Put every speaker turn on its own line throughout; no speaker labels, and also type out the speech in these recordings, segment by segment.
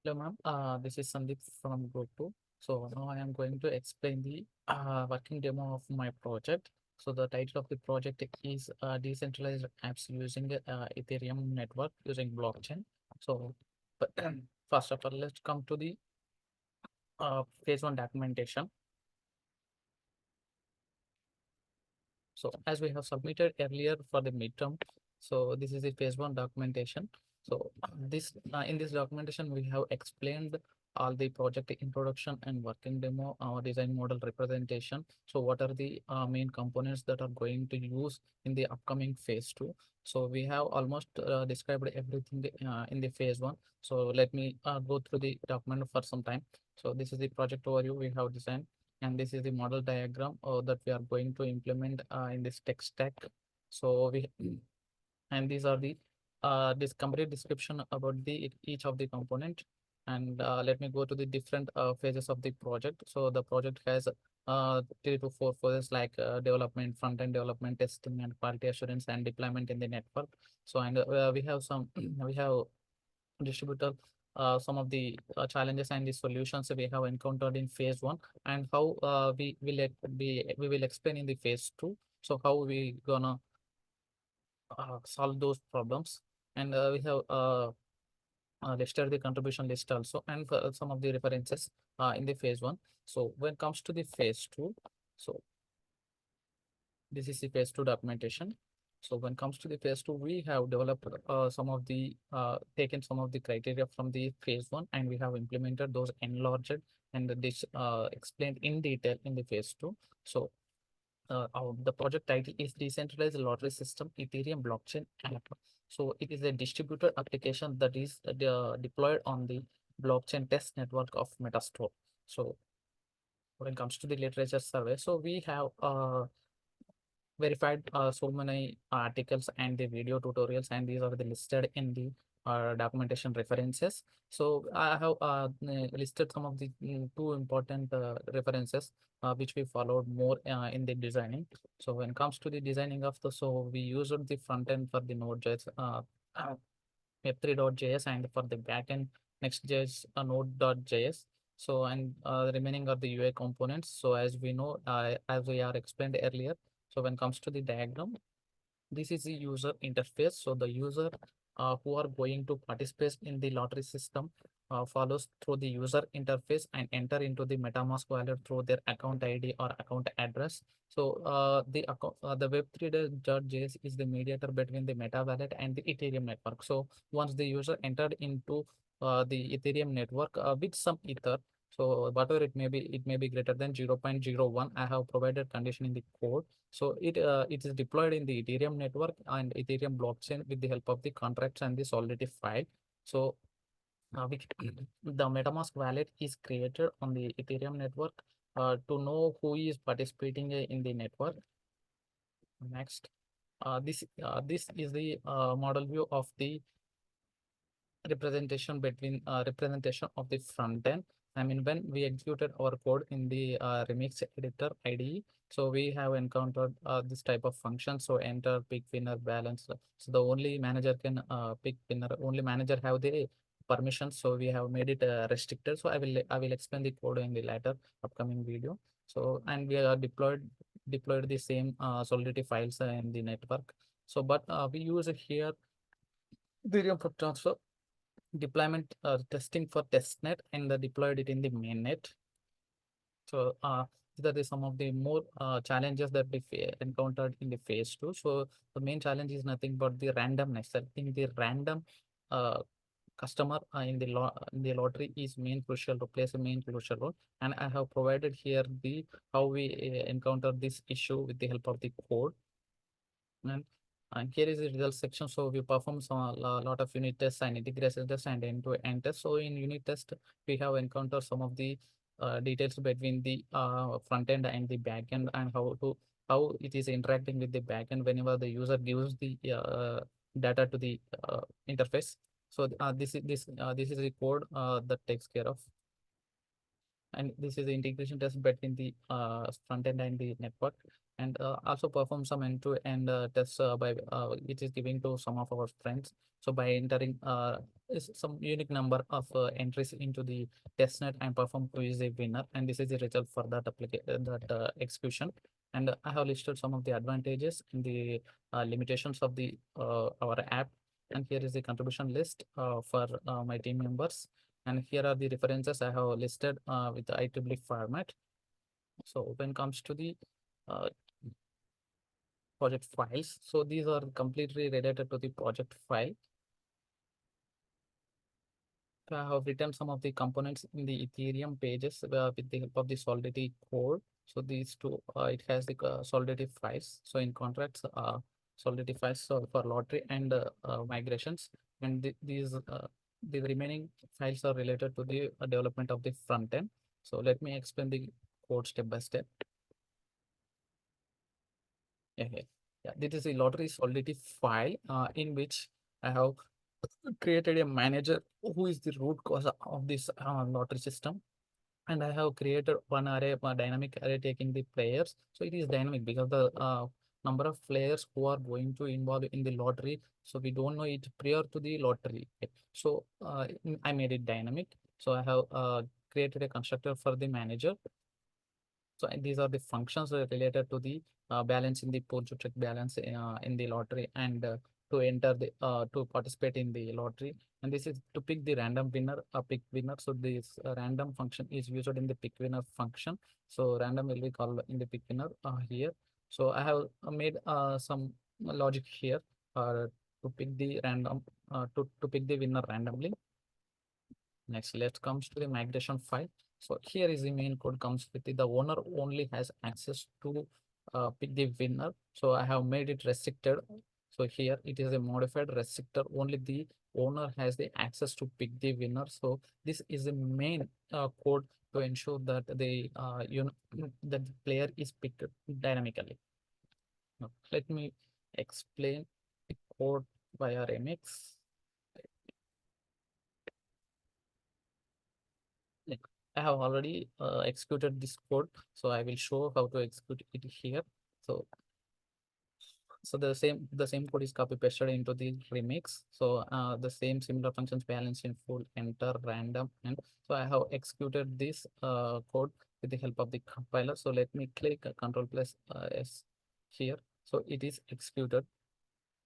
Hello, ma'am. This is Sandeep from Group 2. So now I am going to explain the working demo of my project. So the title of the project is Decentralized Apps using Ethereum network using blockchain. So, but first of all, let's come to the phase one documentation. So as we have submitted earlier for the midterm, so this is the phase one documentation. So this in this documentation, we have explained all the project introduction and working demo, our design model representation. So what are the main components that are going to use in the upcoming phase two? So we have almost described everything in the phase one. So let me go through the document for some time. So this is the project overview we have designed, and this is the model diagram that we are going to implement in this tech stack. So we and these are the this complete description about the each of the component. And let me go to the different phases of the project. So the project has 3 to 4 phases like development, front end development, testing, and quality assurance, and deployment in the network. So and we have some we have distributor some of the challenges and the solutions we have encountered in phase one, and how we will explain in the phase two. So how we gonna solve those problems. And we have listed the contribution list also, and some of the references in the phase one. So when it comes to the phase two, so this is the phase two documentation. So when it comes to the phase two, we have developed taken some of the criteria from the phase one, and we have implemented those enlarged and this explained in detail in the phase two. So the project title is Decentralized Lottery System Ethereum Blockchain App. So it is a distributed application that is deployed on the blockchain test network of Metastore. So when it comes to the literature survey, so we have verified so many articles and the video tutorials, and these are the listed in the documentation references. So I have listed some of the two important references which we followed more in the designing. So when it comes to the designing of so we used the front end for the Node.js, web3.js, and for the backend Next.js, Node.js. So and the remaining are the UI components. So as we know, as we are explained earlier, so when it comes to the diagram, this is the user interface. So the user who are going to participate in the lottery system follows through the user interface and enter into the MetaMask wallet through their account ID or account address. So the Web3.js is the mediator between the Meta wallet and the Ethereum network. So once the user entered into the Ethereum network with some Ether, so whatever it may be greater than 0.01. I have provided condition in the code. So it is deployed in the Ethereum network and Ethereum blockchain with the help of the contracts and the Solidity file. So the MetaMask wallet is created on the Ethereum network to know who is participating in the network. Next, this is the model view of the representation of the front end. I mean, when we executed our code in the Remix editor IDE, so we have encountered this type of function. So enter, pick winner, balance. So the only manager can pick winner. Only manager have the permission. So we have made it restricted. So I will explain the code in the later upcoming video. So and we are deployed the same Solidity files in the network. So but we use it here Ethereum for transfer, deployment testing for testnet, and deployed it in the mainnet. So that is some of the more challenges that we encountered in the phase two. So the main challenge is nothing but the randomness. I think the random uh, customer in the lottery is main crucial to plays a main crucial role. And I have provided here the how we encounter this issue with the help of the code. And here is the results section. So we perform some lot of unit tests and integration tests and end-to-end tests. So in unit test, we have encountered some of the details between the front end and the back end, and how it is interacting with the back end whenever the user gives the data to the interface. So this is the code that takes care of. And this is the integration test between the front end and the network. and also perform some end-to-end tests by which is giving to some of our friends. So by entering some unique number of entries into the testnet and perform who is the winner, and this is the result for that execution. And I have listed some of the advantages and the limitations of the our app. And here is the contribution list for my team members. And here are the references I have listed with the IEEE format. So when it comes to the uh, project files, so these are completely related to the project file. So I have written some of the components in the Ethereum pages with the help of the Solidity code. So these two, it has the Solidity files. So in contracts, Solidity files so for lottery and migrations, and the remaining files are related to the development of the front end. So let me explain the code step by step. Yeah, yeah. Yeah, this is a lottery Solidity file in which I have created a manager who is the root cause of this lottery system. And I have created one array, a dynamic array taking the players. So it is dynamic because the number of players who are going to involve in the lottery. So we don't know it prior to the lottery. Okay. So I made it dynamic. So I have created a constructor for the manager. So these are the functions related to the balance in the pool to check balance in the lottery and to enter the to participate in the lottery. And this is to pick the random winner, a pick winner. So this random function is used in the pick winner function. So random will be called in the pick winner here. So I have made some logic here to pick the random to pick the winner randomly. Next, let's comes to the migration file. So here is the main code comes with the owner only has access to pick the winner. So I have made it restricted. So here it is a modified restrictor. Only the owner has the access to pick the winner. So this is the main code to ensure that the that the player is picked dynamically. Now, let me explain the code via remix. Like, I have already executed this code, so I will show how to execute it here. So, so the same code is copy pasted into the remix. So the same similar functions balance in full, enter, random, and so I have executed this code with the help of the compiler. So let me click Control plus S here. So it is executed.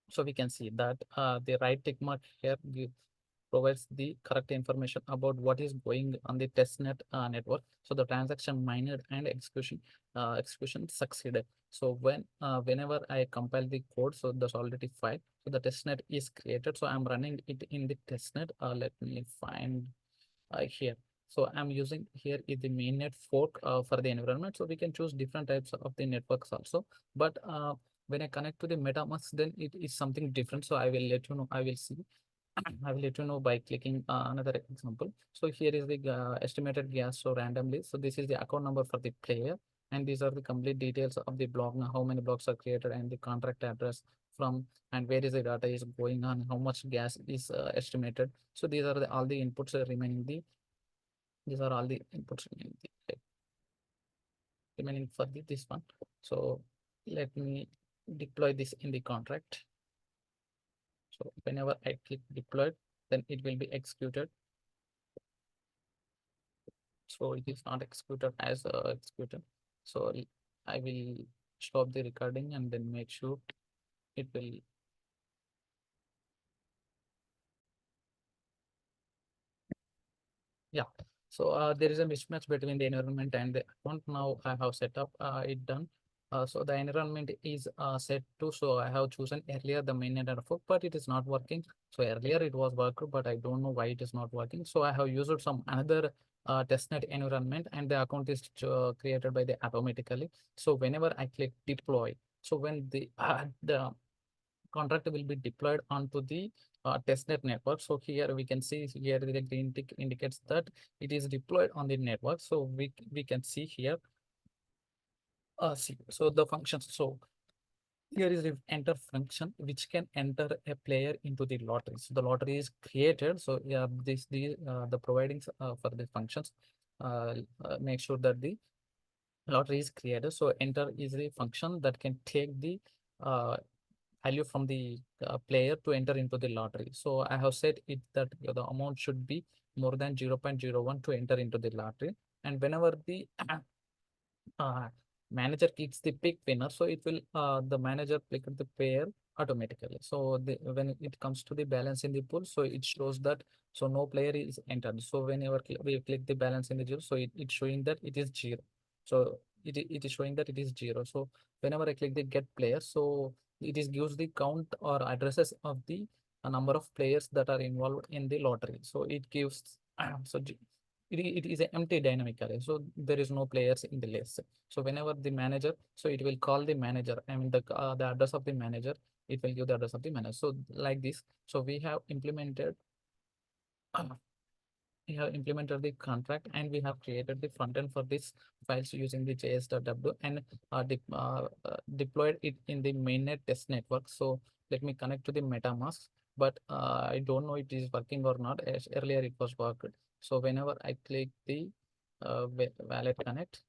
So we can see that the right tick mark here provides the correct information about what is going on the testnet network. So the transaction mined and execution succeeded. So whenever I compile the code, so the Solidity file, so the testnet is created. So I'm running it in the testnet. Let me find here. So I'm using here is the mainnet fork for the environment. So we can choose different types of the networks also. But when I connect to the MetaMask, then it is something different. So I will let you know. I will see. I will let you know by clicking another example. So here is the estimated gas so randomly. So this is the account number for the player, and these are the complete details of the block. Now, how many blocks are created and the contract address from and where is the data is going on, how much gas is estimated. So these are all the inputs remaining the these are all the inputs remaining for this one. So let me deploy this in the contract. So whenever I click deploy, then it will be executed. So it is not executed as executed. So I will stop the recording and then make sure it will. Yeah. So there is a mismatch between the environment and the account. Now I have set up it done. So the environment is set to, so I have chosen earlier the mainnet and fork, but it is not working. So earlier it was worked, but I don't know why it is not working. So I have used some another testnet environment, and the account is created by the automatically. So whenever I click deploy, so when the contract will be deployed onto the testnet network. So here we can see here the green tick indicates that it is deployed on the network. So we can see here. See, so the functions. So here is the enter function which can enter a player into the lottery. So the lottery is created. So yeah, the providings for the functions make sure that the lottery is created. So enter is the function that can take the uh, value from the player to enter into the lottery. So I have said it that the amount should be more than 0.01 to enter into the lottery. And whenever the uh, manager kicks the pick winner, so it will the manager pick the pair automatically. So when it comes to the balance in the pool, so it shows that so no player is entered. So whenever we click the balance in the zero, so it's showing that it is zero. So it is showing that it is zero. So whenever I click the get player, so it is gives the count or addresses of the number of players that are involved in the lottery. So it gives so it is an empty dynamic array. So there is no players in the list. So whenever the manager, so it will call the manager. I mean the address of the manager. It will give the address of the manager. So like this. So we have implemented the contract and we have created the front end for this files using the js.w and deployed it in the mainnet test network. So let me connect to the MetaMask, but I don't know it is working or not. As earlier it was worked. So whenever I click the wallet connect,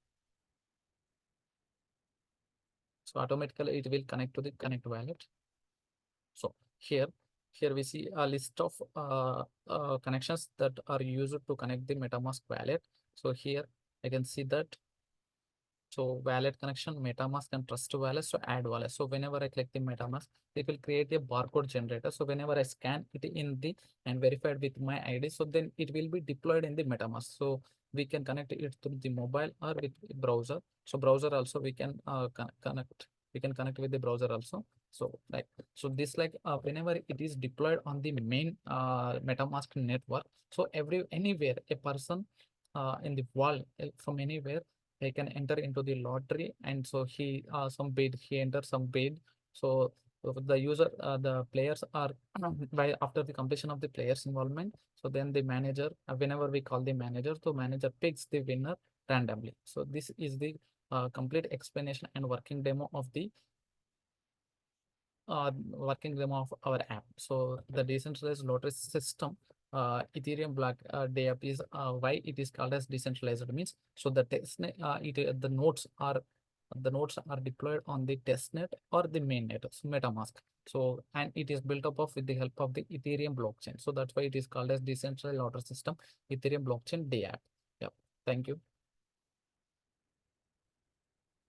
so automatically it will connect to the connect wallet. So here we see a list of connections that are used to connect the MetaMask wallet. So here I can see that so wallet connection, MetaMask and Trust Wallet. So add wallet. So whenever I click the MetaMask, it will create a barcode generator. So whenever I scan it in the and verified with my ID, so then it will be deployed in the MetaMask. So we can connect it through the mobile or with browser. So browser also we can connect. We can connect with the browser also. So like so this like whenever it is deployed on the main MetaMask network. So anywhere a person in the world from anywhere they can enter into the lottery, and so he enters some bid. So the user the players are by after the completion of the players involvement, so then the manager whenever we call the manager, so manager picks the winner randomly. So this is the complete explanation and working demo of our app. So the decentralized lottery system, Ethereum block DApp is why it is called as decentralized means. So the the nodes are deployed on the testnet or the mainnet, so MetaMask. So and it is built up of with the help of the Ethereum blockchain. So that's why it is called as decentralized lottery system, Ethereum blockchain DApp. Yeah. Thank you.